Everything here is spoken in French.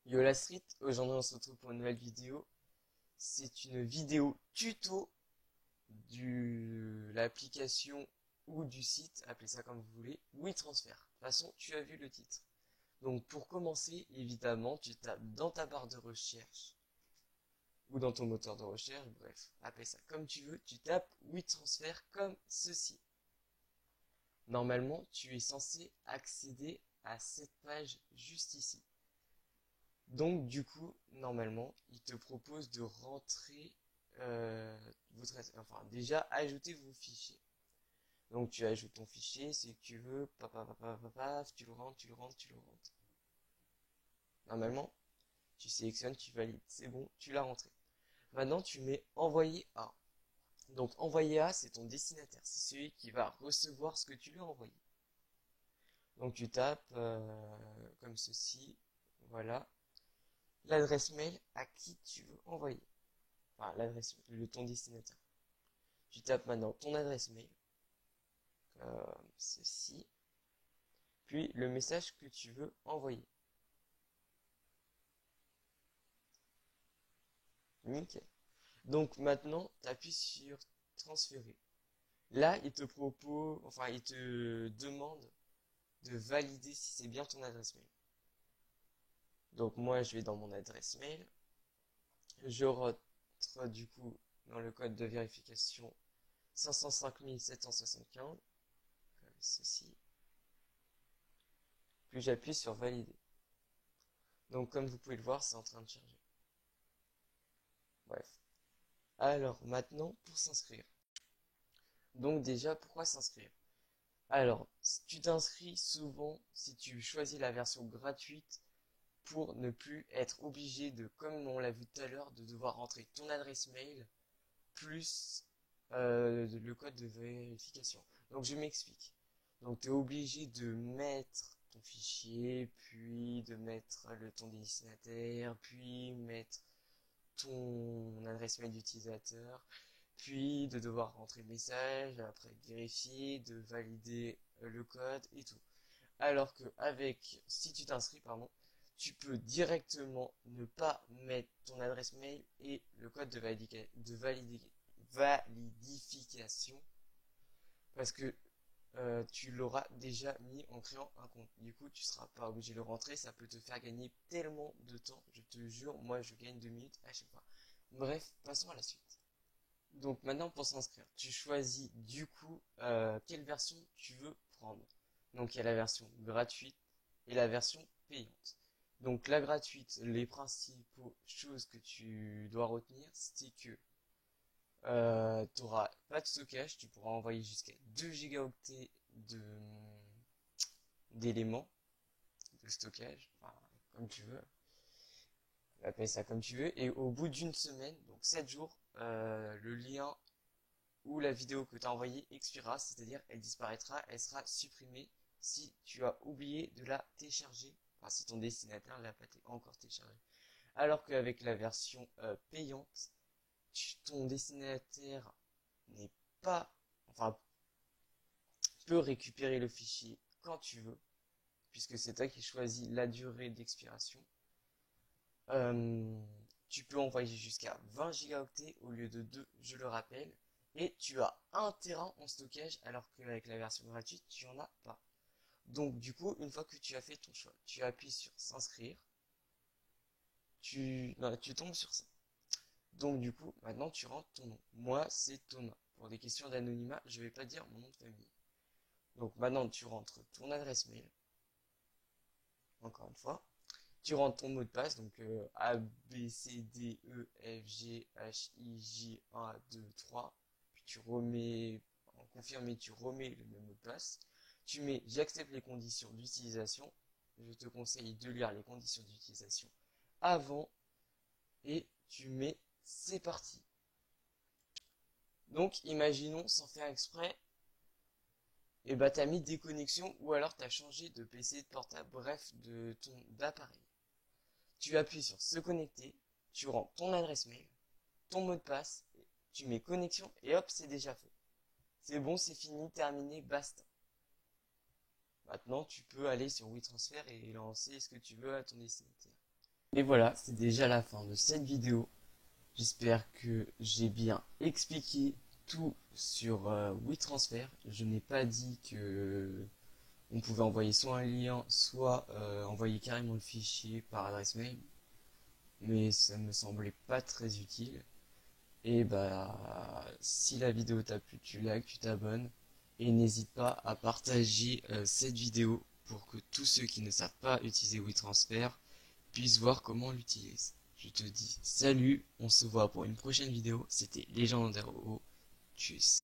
Yo la street, aujourd'hui on se retrouve pour une nouvelle vidéo. C'est une vidéo tuto de l'application ou du site, appelez ça comme vous voulez, WeTransfer. De toute façon, tu as vu le titre. Donc pour commencer, évidemment, tu tapes dans ta barre de recherche ou dans ton moteur de recherche, bref, appelle ça comme tu veux, tu tapes WeTransfer comme ceci. Normalement, tu es censé accéder à cette page juste ici. Donc du coup, normalement, il te propose de rentrer enfin déjà ajouter vos fichiers. Donc tu ajoutes ton fichier, si tu veux, tu le rentres, tu le rentres, tu le rentres. Normalement, tu sélectionnes, tu valides, c'est bon, tu l'as rentré. Maintenant, tu mets envoyer à. Donc envoyer à, c'est ton destinataire, c'est celui qui va recevoir ce que tu lui as envoyé. Donc tu tapes comme ceci, voilà, l'adresse mail à qui tu veux envoyer. Enfin, l'adresse, ton destinataire. Tu tapes maintenant ton adresse mail, comme ceci, puis le message que tu veux envoyer. Nickel. Donc maintenant, tu appuies sur transférer. Là, il te propose, enfin, il te demande de valider si c'est bien ton adresse mail. Donc moi, je vais dans mon adresse mail. Je rentre du coup dans le code de vérification 505 775, comme ceci. Puis j'appuie sur valider. Donc comme vous pouvez le voir, c'est en train de charger. Bref. Alors maintenant, pour s'inscrire. Donc déjà, pourquoi s'inscrire? Alors, tu t'inscris souvent si tu choisis la version gratuite pour ne plus être obligé de, comme on l'a vu tout à l'heure, de devoir rentrer ton adresse mail plus le code de vérification. Donc je m'explique. Donc tu es obligé de mettre ton fichier, puis de mettre ton destinataire, puis mettre ton adresse mail d'utilisateur, puis de devoir rentrer le message, après vérifier, de valider le code et tout. Alors que si tu t'inscris, pardon, tu peux directement ne pas mettre ton adresse mail et le code validification parce que tu l'auras déjà mis en créant un compte. Du coup, tu seras pas obligé de le rentrer. Ça peut te faire gagner tellement de temps. Je te jure, moi, je gagne 2 minutes à chaque fois. Bref, passons à la suite. Donc maintenant, pour s'inscrire, tu choisis du coup quelle version tu veux prendre. Donc il y a la version gratuite et la version payante. Donc la gratuite, les principaux choses que tu dois retenir, c'est que tu n'auras pas de stockage, tu pourras envoyer jusqu'à 2 gigaoctets d'éléments de stockage, enfin, comme tu veux, appelle ça comme tu veux, et au bout d'une semaine, donc 7 jours, le lien ou la vidéo que tu as envoyée expirera, c'est-à-dire elle disparaîtra, elle sera supprimée si tu as oublié de la télécharger, enfin si ton destinataire ne l'a pas encore téléchargée. Alors qu'avec la version payante, ton destinataire n'est pas, enfin, peut récupérer le fichier quand tu veux, puisque c'est toi qui choisis la durée d'expiration. Euh, Tu peux envoyer jusqu'à 20 gigaoctets au lieu de 2, je le rappelle, et tu as 1 Tera en stockage alors qu'avec la version gratuite, tu en as pas. Donc du coup, une fois que tu as fait ton choix, tu appuies sur s'inscrire, tu tombes sur ça. Donc du coup, maintenant tu rentres ton nom. Moi, c'est Thomas. Pour des questions d'anonymat, je ne vais pas dire mon nom de famille. Donc maintenant, tu rentres ton adresse mail, encore une fois. Tu rentres ton mot de passe, donc A, B, C, D, E, F, G, H, I, J, 1, 2, 3. Puis tu remets, en confirmé, tu remets le même mot de passe. Tu mets j'accepte les conditions d'utilisation. Je te conseille de lire les conditions d'utilisation avant et tu mets c'est parti. Donc imaginons sans faire exprès, et bah t'as mis déconnexion ou alors t'as changé de PC, de portable, bref, de ton d'appareil. Tu appuies sur se connecter, tu rentres ton adresse mail, ton mot de passe, tu mets connexion et hop, c'est déjà fait. C'est bon, c'est fini, terminé, basta. Maintenant, tu peux aller sur WeTransfer et lancer ce que tu veux à ton destinataire. Et voilà, c'est déjà la fin de cette vidéo. J'espère que j'ai bien expliqué tout sur WeTransfer. Je n'ai pas dit que on pouvait envoyer soit un lien, soit envoyer carrément le fichier par adresse mail, mais ça me semblait pas très utile. Et bah, si la vidéo t'a plu, tu likes, tu t'abonnes, et n'hésite pas à partager cette vidéo pour que tous ceux qui ne savent pas utiliser WeTransfer puissent voir comment on l'utilise. Je te dis salut, on se voit pour une prochaine vidéo. C'était Légendaire O. Tchuss.